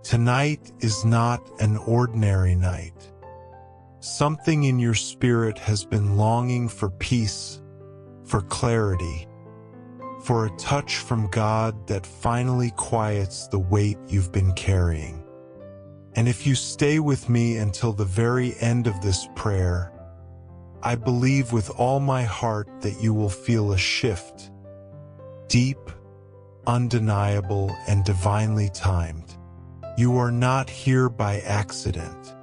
Tonight is not an ordinary night. Something in your spirit has been longing for peace, for clarity, for a touch from God that finally quiets the weight you've been carrying. And if you stay with me until the very end of this prayer, I believe with all my heart that you will feel a shift, deep, undeniable, and divinely timed. You are not here by accident.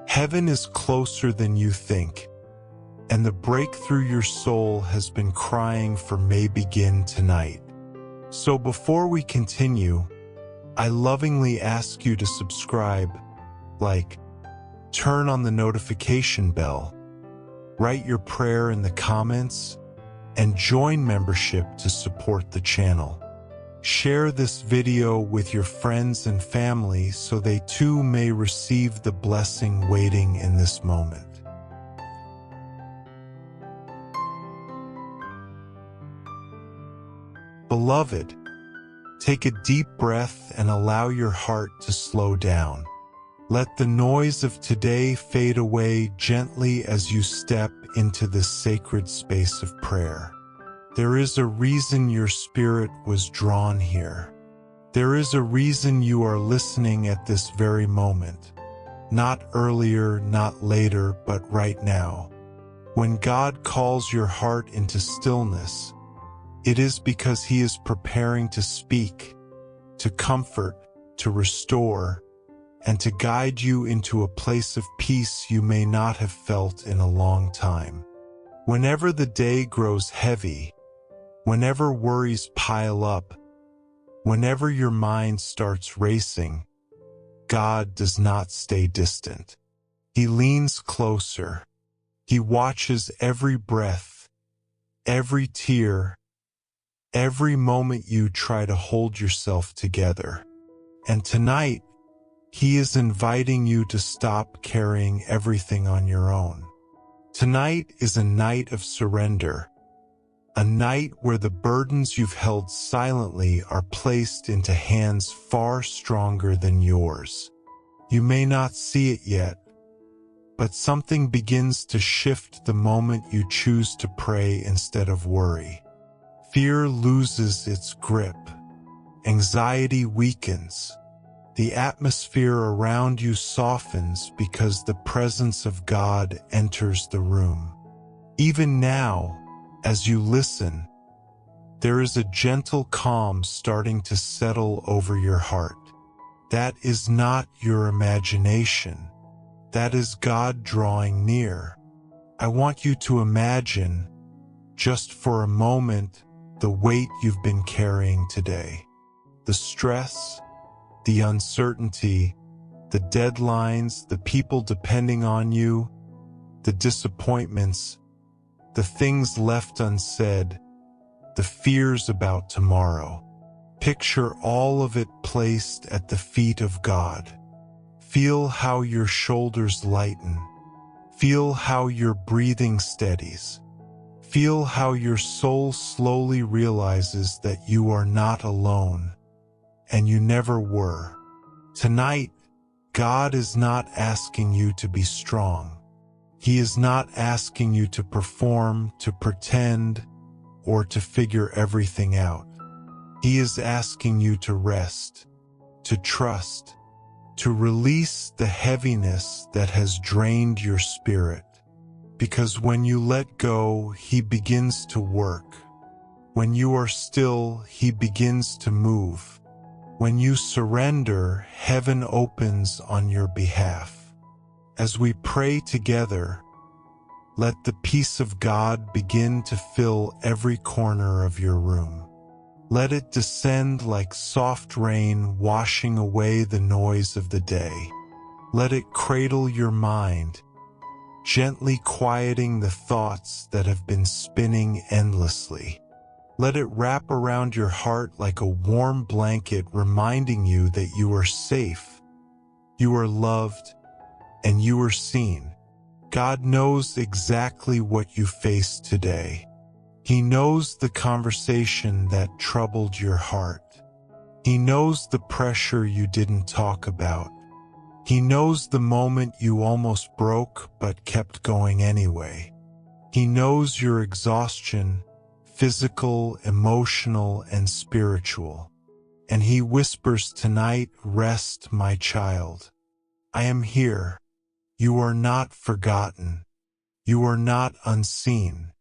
Heaven is closer than you think, and the breakthrough your soul has been crying for may begin tonight. So before we continue, I lovingly ask you to subscribe, like, turn on the notification bell, write your prayer in the comments, and join membership to support the channel. Share this video with your friends and family so they too may receive the blessing waiting in this moment. Beloved, take a deep breath and allow your heart to slow down. Let the noise of today fade away gently as you step into this sacred space of prayer. There is a reason your spirit was drawn here. There is a reason you are listening at this very moment. Not earlier, not later, but right now. When God calls your heart into stillness, it is because He is preparing to speak, to comfort, to restore, and to guide you into a place of peace you may not have felt in a long time. Whenever the day grows heavy, whenever worries pile up, whenever your mind starts racing, God does not stay distant. He leans closer. He watches every breath, every tear, every moment you try to hold yourself together. And tonight, He is inviting you to stop carrying everything on your own. Tonight is a night of surrender. A night where the burdens you've held silently are placed into hands far stronger than yours. You may not see it yet, but something begins to shift the moment you choose to pray instead of worry. Fear loses its grip. Anxiety weakens. The atmosphere around you softens because the presence of God enters the room. Even now, as you listen, there is a gentle calm starting to settle over your heart. That is not your imagination. That is God drawing near. I want you to imagine, just for a moment, the weight you've been carrying today. The stress, the uncertainty, the deadlines, the people depending on you, the disappointments, the things left unsaid, the fears about tomorrow. Picture all of it placed at the feet of God. Feel how your shoulders lighten. Feel how your breathing steadies. Feel how your soul slowly realizes that you are not alone, and you never were. Tonight, God is not asking you to be strong. He is not asking you to perform, to pretend, or to figure everything out. He is asking you to rest, to trust, to release the heaviness that has drained your spirit. Because when you let go, He begins to work. When you are still, He begins to move. When you surrender, heaven opens on your behalf. As we pray together, let the peace of God begin to fill every corner of your room. Let it descend like soft rain, washing away the noise of the day. Let it cradle your mind, gently quieting the thoughts that have been spinning endlessly. Let it wrap around your heart like a warm blanket, reminding you that you are safe, you are loved, and you are seen. God knows exactly what you face today. He knows the conversation that troubled your heart. He knows the pressure you didn't talk about. He knows the moment you almost broke but kept going anyway. He knows your exhaustion, physical, emotional, and spiritual. And he whispers tonight, "Rest, my child. I am here. You are not forgotten. You are not unseen.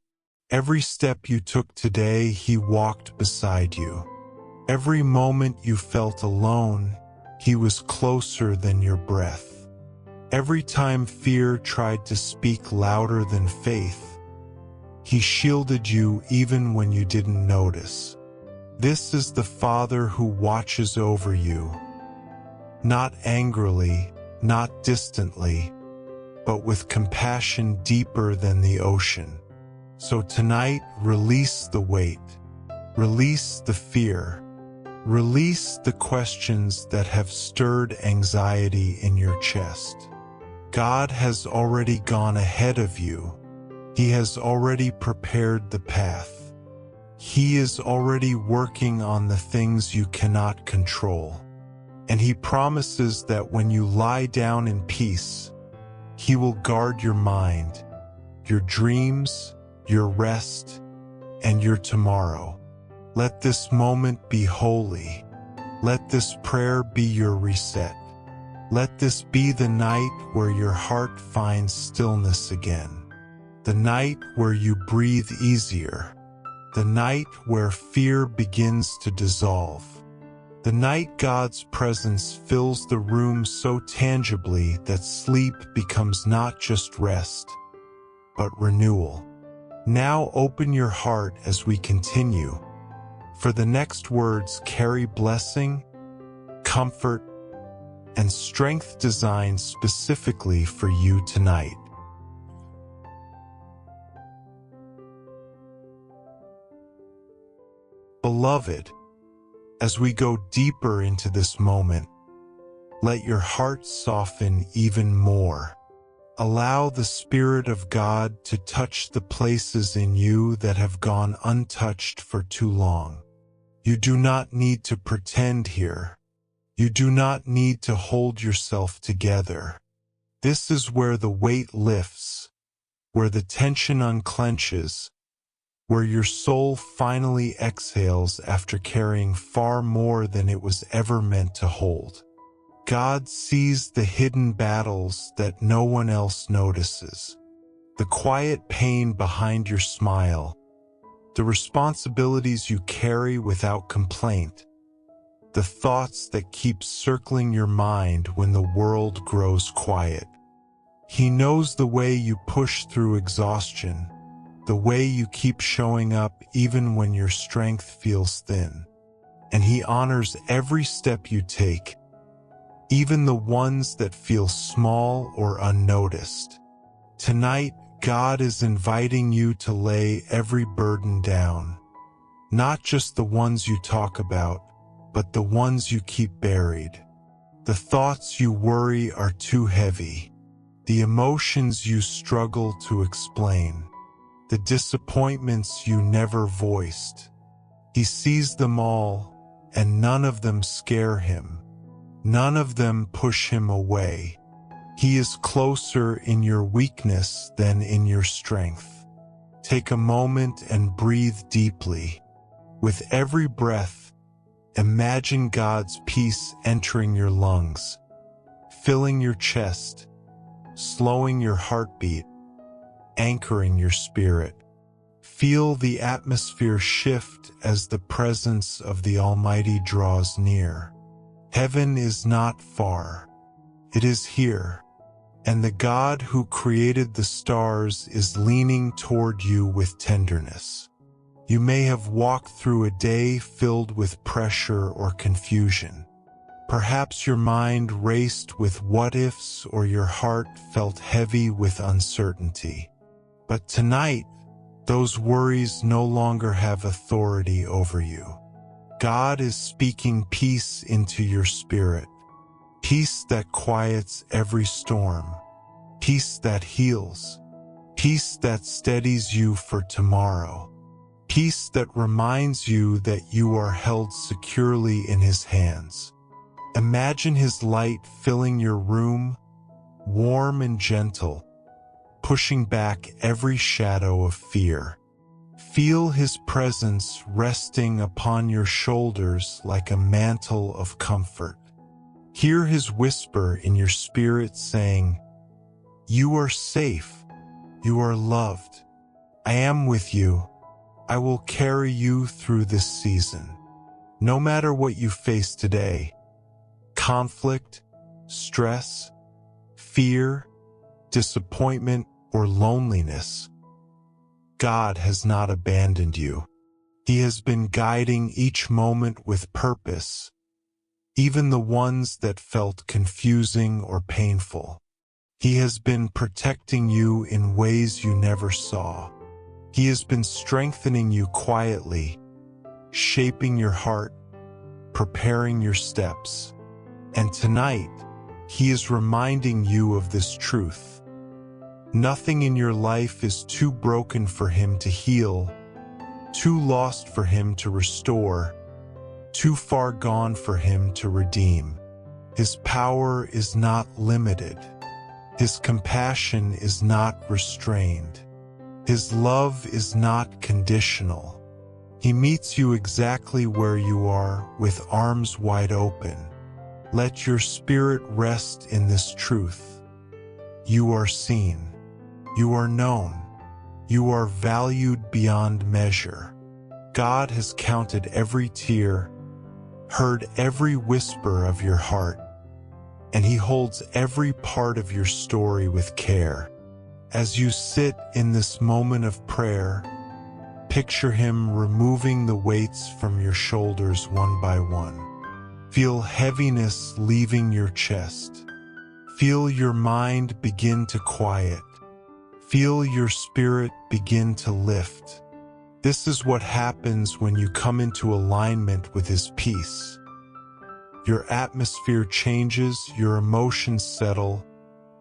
Every step you took today, he walked beside you. Every moment you felt alone, he was closer than your breath. Every time fear tried to speak louder than faith, he shielded you even when you didn't notice. This is the Father who watches over you, not angrily, not distantly, but with compassion deeper than the ocean. So tonight, release the weight, release the fear, release the questions that have stirred anxiety in your chest. God has already gone ahead of you. He has already prepared the path. He is already working on the things you cannot control. And he promises that when you lie down in peace, he will guard your mind, your dreams, your rest, and your tomorrow. Let this moment be holy. Let this prayer be your reset. Let this be the night where your heart finds stillness again. The night where you breathe easier. The night where fear begins to dissolve. The night God's presence fills the room so tangibly that sleep becomes not just rest, but renewal. Now open your heart as we continue, for the next words carry blessing, comfort, and strength designed specifically for you tonight. Beloved, as we go deeper into this moment, let your heart soften even more. Allow the Spirit of God to touch the places in you that have gone untouched for too long. You do not need to pretend here. You do not need to hold yourself together. This is where the weight lifts, where the tension unclenches, where your soul finally exhales after carrying far more than it was ever meant to hold. God sees the hidden battles that no one else notices, the quiet pain behind your smile, the responsibilities you carry without complaint, the thoughts that keep circling your mind when the world grows quiet. He knows the way you push through exhaustion, the way you keep showing up even when your strength feels thin, and he honors every step you take, even the ones that feel small or unnoticed. Tonight, God is inviting you to lay every burden down, not just the ones you talk about, but the ones you keep buried. The thoughts you worry are too heavy, the emotions you struggle to explain, the disappointments you never voiced. He sees them all, and none of them scare him. None of them push him away. He is closer in your weakness than in your strength. Take a moment and breathe deeply. With every breath, imagine God's peace entering your lungs, filling your chest, slowing your heartbeat, anchoring your spirit. Feel the atmosphere shift as the presence of the Almighty draws near. Heaven is not far. It is here, and the God who created the stars is leaning toward you with tenderness. You may have walked through a day filled with pressure or confusion. Perhaps your mind raced with what-ifs or your heart felt heavy with uncertainty. But tonight, those worries no longer have authority over you. God is speaking peace into your spirit, peace that quiets every storm, peace that heals, peace that steadies you for tomorrow. peace that reminds you that you are held securely in His hands. Imagine His light filling your room, warm and gentle, pushing back every shadow of fear. Feel His presence resting upon your shoulders like a mantle of comfort. Hear His whisper in your spirit saying, "You are safe. You are loved. I am with you. I will carry you through this season." No matter what you face today, conflict, stress, fear, disappointment, or loneliness, God has not abandoned you. He has been guiding each moment with purpose, even the ones that felt confusing or painful. He has been protecting you in ways you never saw. He has been strengthening you quietly, shaping your heart, preparing your steps. And tonight, He is reminding you of this truth. Nothing in your life is too broken for Him to heal, too lost for Him to restore, too far gone for Him to redeem. His power is not limited. His compassion is not restrained. His love is not conditional. He meets you exactly where you are with arms wide open. Let your spirit rest in this truth. You are seen. You are known. You are valued beyond measure. God has counted every tear, heard every whisper of your heart, and He holds every part of your story with care. As you sit in this moment of prayer, picture Him removing the weights from your shoulders one by one. Feel heaviness leaving your chest. Feel your mind begin to quiet. Feel your spirit begin to lift. This is what happens when you come into alignment with His peace. Your atmosphere changes, your emotions settle,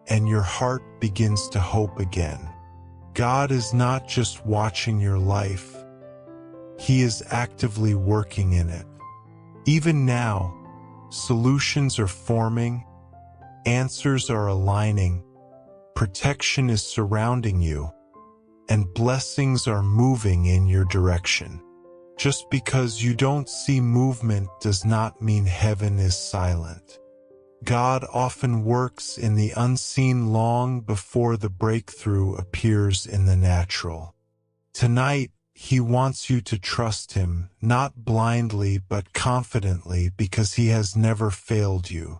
and your heart begins to hope again. God is not just watching your life. He is actively working in it. Even now, solutions are forming, answers are aligning, protection is surrounding you, and blessings are moving in your direction. Just because you don't see movement does not mean heaven is silent. God often works in the unseen long before the breakthrough appears in the natural. Tonight, He wants you to trust Him, not blindly but confidently, because He has never failed you.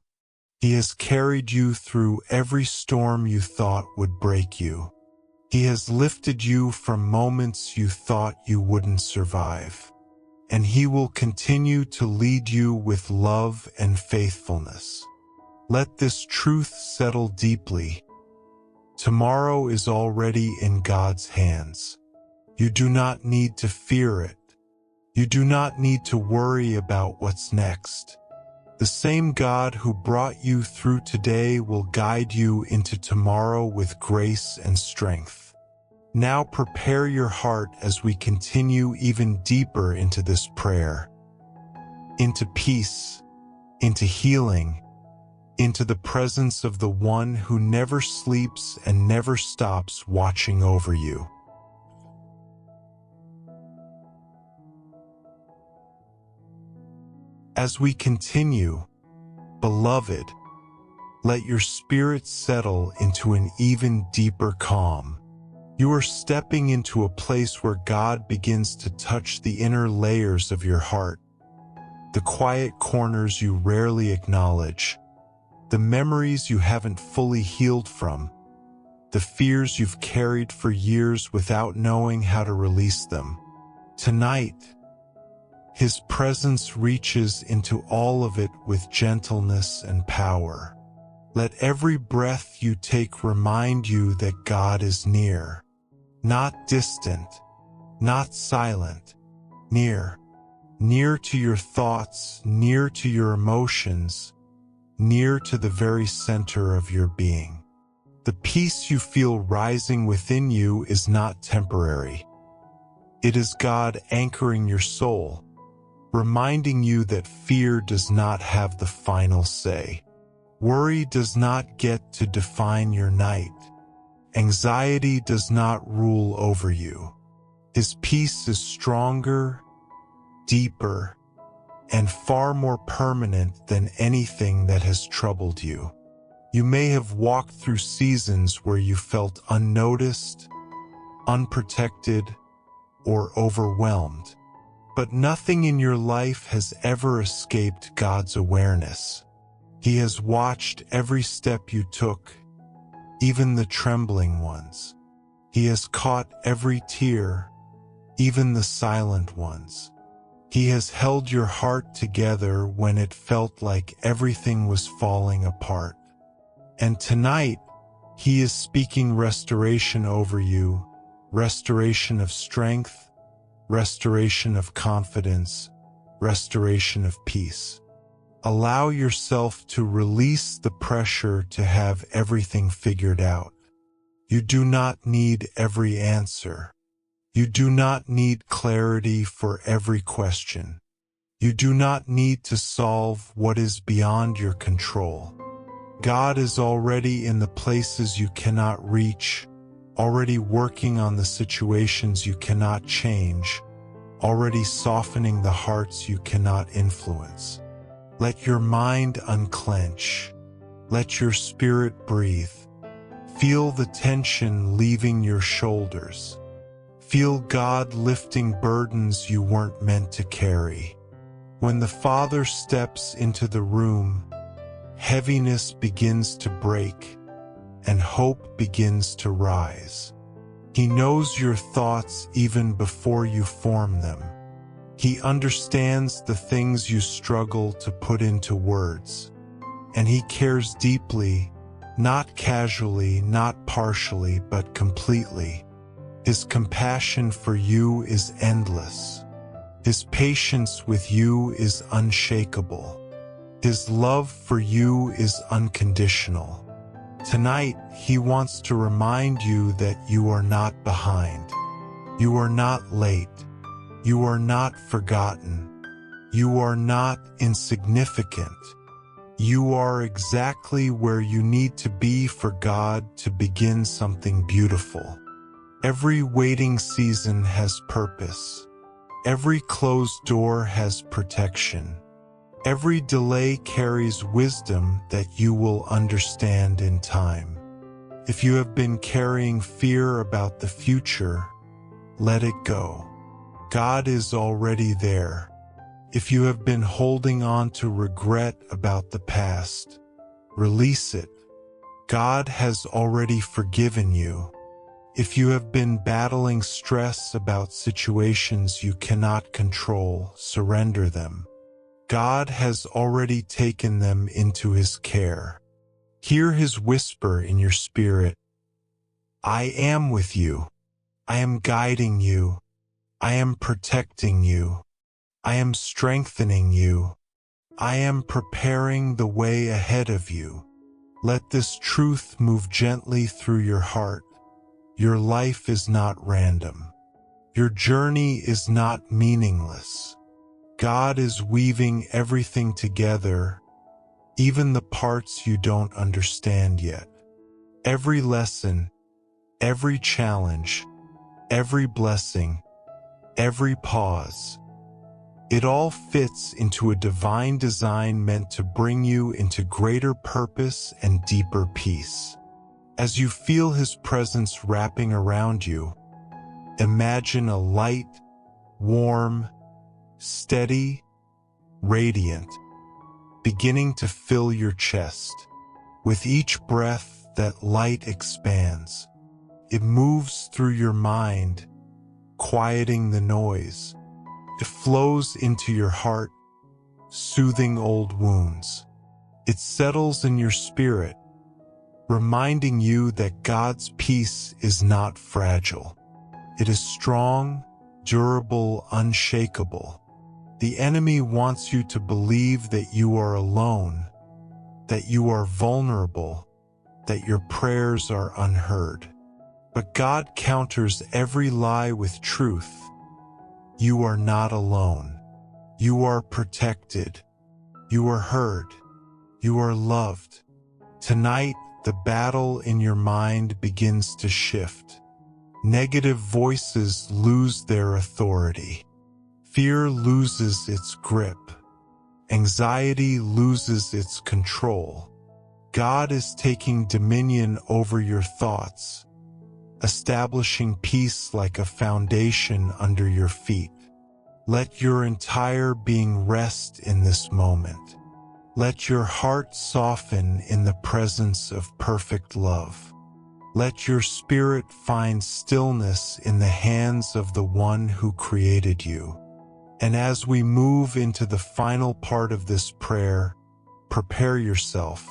He has carried you through every storm you thought would break you. He has lifted you from moments you thought you wouldn't survive. And He will continue to lead you with love and faithfulness. Let this truth settle deeply. Tomorrow is already in God's hands. You do not need to fear it. You do not need to worry about what's next. The same God who brought you through today will guide you into tomorrow with grace and strength. Now prepare your heart as we continue even deeper into this prayer, into peace, into healing, into the presence of the One who never sleeps and never stops watching over you. As we continue, beloved, let your spirit settle into an even deeper calm. You are stepping into a place where God begins to touch the inner layers of your heart, the quiet corners you rarely acknowledge, the memories you haven't fully healed from, the fears you've carried for years without knowing how to release them. Tonight, His presence reaches into all of it with gentleness and power. Let every breath you take remind you that God is near, not distant, not silent, near, near to your thoughts, near to your emotions, near to the very center of your being. The peace you feel rising within you is not temporary. It is God anchoring your soul, reminding you that fear does not have the final say. Worry does not get to define your night. Anxiety does not rule over you. His peace is stronger, deeper, and far more permanent than anything that has troubled you. You may have walked through seasons where you felt unnoticed, unprotected, or overwhelmed, but nothing in your life has ever escaped God's awareness. He has watched every step you took, even the trembling ones. He has caught every tear, even the silent ones. He has held your heart together when it felt like everything was falling apart. And tonight, He is speaking restoration over you, restoration of strength, restoration of confidence, restoration of peace. Allow yourself to release the pressure to have everything figured out. You do not need every answer. You do not need clarity for every question. You do not need to solve what is beyond your control. God is already in the places you cannot reach, already working on the situations you cannot change, already softening the hearts you cannot influence. Let your mind unclench. Let your spirit breathe. Feel the tension leaving your shoulders. Feel God lifting burdens you weren't meant to carry. When the Father steps into the room, heaviness begins to break, and hope begins to rise. He knows your thoughts even before you form them. He understands the things you struggle to put into words. And He cares deeply, not casually, not partially, but completely. His compassion for you is endless. His patience with you is unshakable. His love for you is unconditional. Tonight, He wants to remind you that you are not behind. You are not late. You are not forgotten. You are not insignificant. You are exactly where you need to be for God to begin something beautiful. Every waiting season has purpose. Every closed door has protection. Every delay carries wisdom that you will understand in time. If you have been carrying fear about the future, let it go. God is already there. If you have been holding on to regret about the past, release it. God has already forgiven you. If you have been battling stress about situations you cannot control, surrender them. God has already taken them into His care. Hear His whisper in your spirit. I am with you. I am guiding you. I am protecting you. I am strengthening you. I am preparing the way ahead of you. Let this truth move gently through your heart. Your life is not random. Your journey is not meaningless. God is weaving everything together, even the parts you don't understand yet. Every lesson, every challenge, every blessing, every pause. It all fits into a divine design meant to bring you into greater purpose and deeper peace. As you feel His presence wrapping around you, imagine a light, warm, steady, radiant, beginning to fill your chest. With each breath, that light expands. It moves through your mind, quieting the noise. It flows into your heart, soothing old wounds. It settles in your spirit, reminding you that God's peace is not fragile. It is strong, durable, unshakable. The enemy wants you to believe that you are alone, that you are vulnerable, that your prayers are unheard. But God counters every lie with truth. You are not alone. You are protected. You are heard. You are loved. Tonight, the battle in your mind begins to shift. Negative voices lose their authority. Fear loses its grip. Anxiety loses its control. God is taking dominion over your thoughts, establishing peace like a foundation under your feet. Let your entire being rest in this moment. Let your heart soften in the presence of perfect love. Let your spirit find stillness in the hands of the one who created you. And as we move into the final part of this prayer, prepare yourself,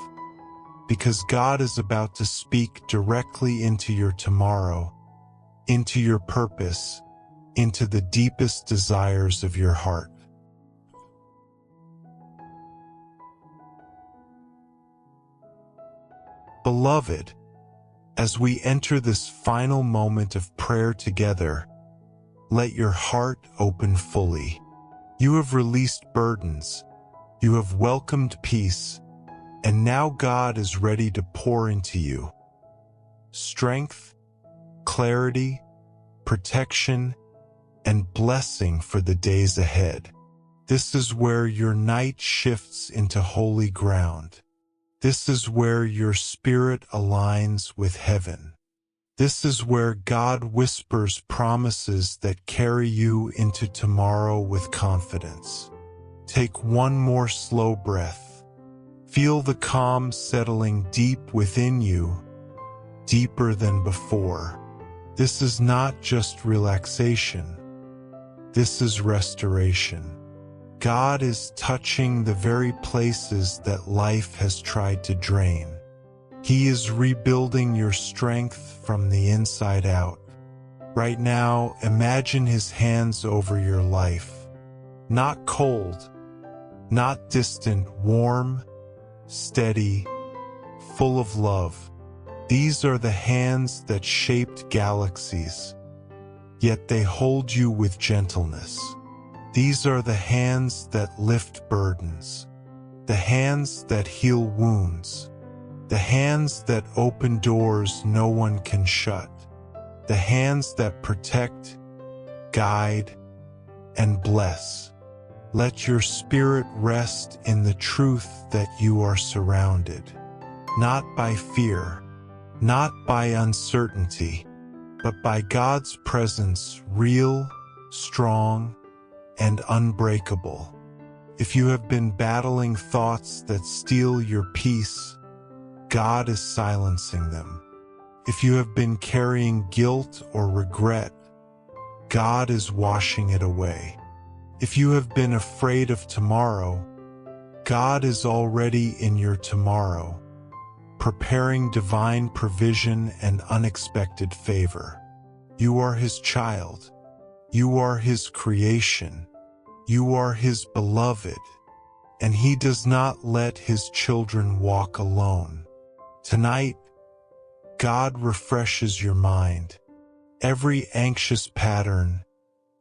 because God is about to speak directly into your tomorrow, into your purpose, into the deepest desires of your heart. Beloved, as we enter this final moment of prayer together, let your heart open fully. You have released burdens, you have welcomed peace, and now God is ready to pour into you strength, clarity, protection, and blessing for the days ahead. This is where your night shifts into holy ground. This is where your spirit aligns with heaven. This is where God whispers promises that carry you into tomorrow with confidence. Take one more slow breath. Feel the calm settling deep within you, deeper than before. This is not just relaxation. This is restoration. God is touching the very places that life has tried to drain. He is rebuilding your strength from the inside out. Right now, imagine His hands over your life. Not cold, not distant, warm, steady, full of love. These are the hands that shaped galaxies, yet they hold you with gentleness. These are the hands that lift burdens, the hands that heal wounds, the hands that open doors no one can shut, the hands that protect, guide, and bless. Let your spirit rest in the truth that you are surrounded, not by fear, not by uncertainty, but by God's presence, real, strong, and unbreakable. If you have been battling thoughts that steal your peace, God is silencing them. If you have been carrying guilt or regret, God is washing it away. If you have been afraid of tomorrow, God is already in your tomorrow, preparing divine provision and unexpected favor. You are His child. You are His creation. You are His beloved, and He does not let His children walk alone. Tonight, God refreshes your mind. Every anxious pattern,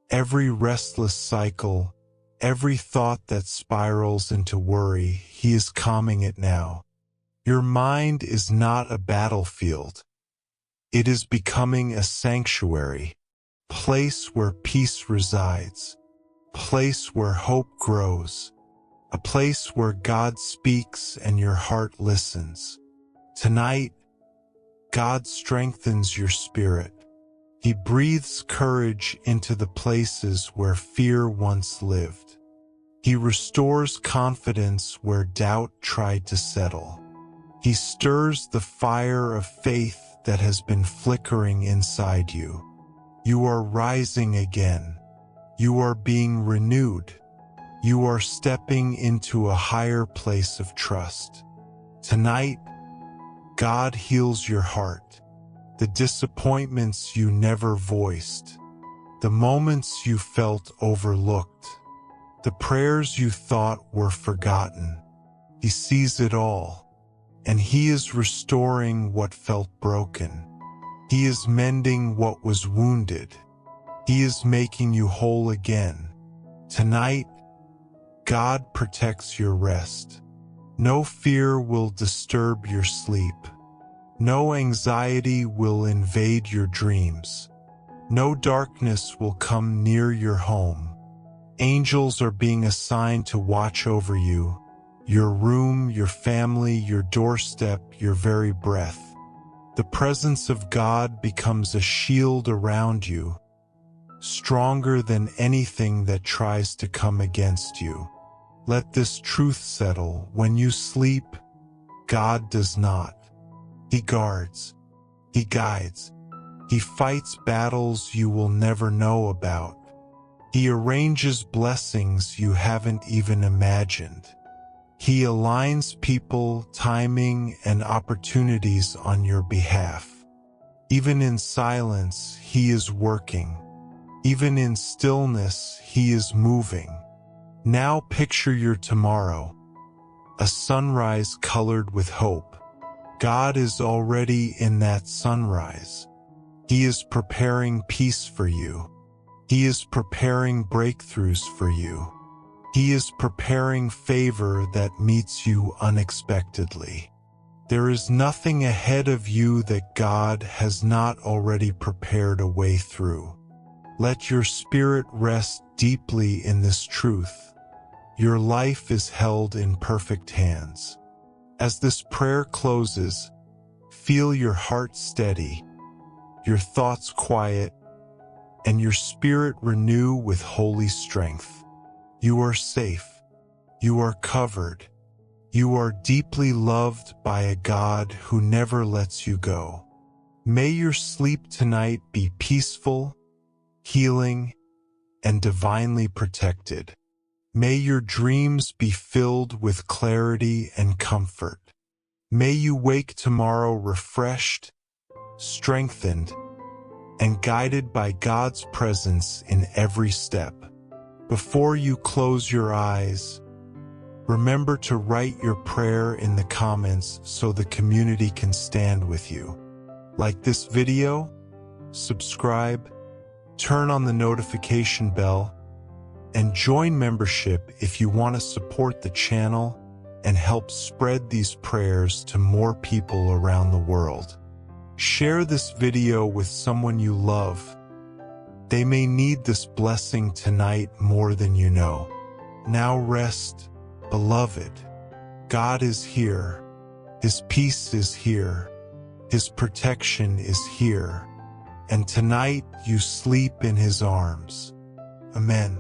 every restless cycle, every thought that spirals into worry, He is calming it now. Your mind is not a battlefield. It is becoming a sanctuary, place where peace resides, place where hope grows, a place where God speaks and your heart listens. Tonight, God strengthens your spirit. He breathes courage into the places where fear once lived. He restores confidence where doubt tried to settle. He stirs the fire of faith that has been flickering inside you. You are rising again. You are being renewed. You are stepping into a higher place of trust. Tonight, God heals your heart. The disappointments you never voiced, the moments you felt overlooked, the prayers you thought were forgotten. He sees it all, and He is restoring what felt broken. He is mending what was wounded. He is making you whole again. Tonight, God protects your rest. No fear will disturb your sleep. No anxiety will invade your dreams. No darkness will come near your home. Angels are being assigned to watch over you, your room, your family, your doorstep, your very breath. The presence of God becomes a shield around you, stronger than anything that tries to come against you. Let this truth settle. When you sleep, God does not. He guards. He guides. He fights battles you will never know about. He arranges blessings you haven't even imagined. He aligns people, timing, and opportunities on your behalf. Even in silence, He is working. Even in stillness, He is moving. Now picture your tomorrow, a sunrise colored with hope. God is already in that sunrise. He is preparing peace for you. He is preparing breakthroughs for you. He is preparing favor that meets you unexpectedly. There is nothing ahead of you that God has not already prepared a way through. Let your spirit rest deeply in this truth. Your life is held in perfect hands. As this prayer closes, feel your heart steady, your thoughts quiet, and your spirit renew with holy strength. You are safe. You are covered. You are deeply loved by a God who never lets you go. May your sleep tonight be peaceful, healing, and divinely protected. May your dreams be filled with clarity and comfort. May you wake tomorrow refreshed, strengthened, and guided by God's presence in every step. Before you close your eyes, remember to write your prayer in the comments so the community can stand with you. Like this video, subscribe, turn on the notification bell, and join membership if you want to support the channel and help spread these prayers to more people around the world. Share this video with someone you love. They may need this blessing tonight more than you know. Now rest, beloved. God is here. His peace is here. His protection is here. And tonight you sleep in His arms. Amen.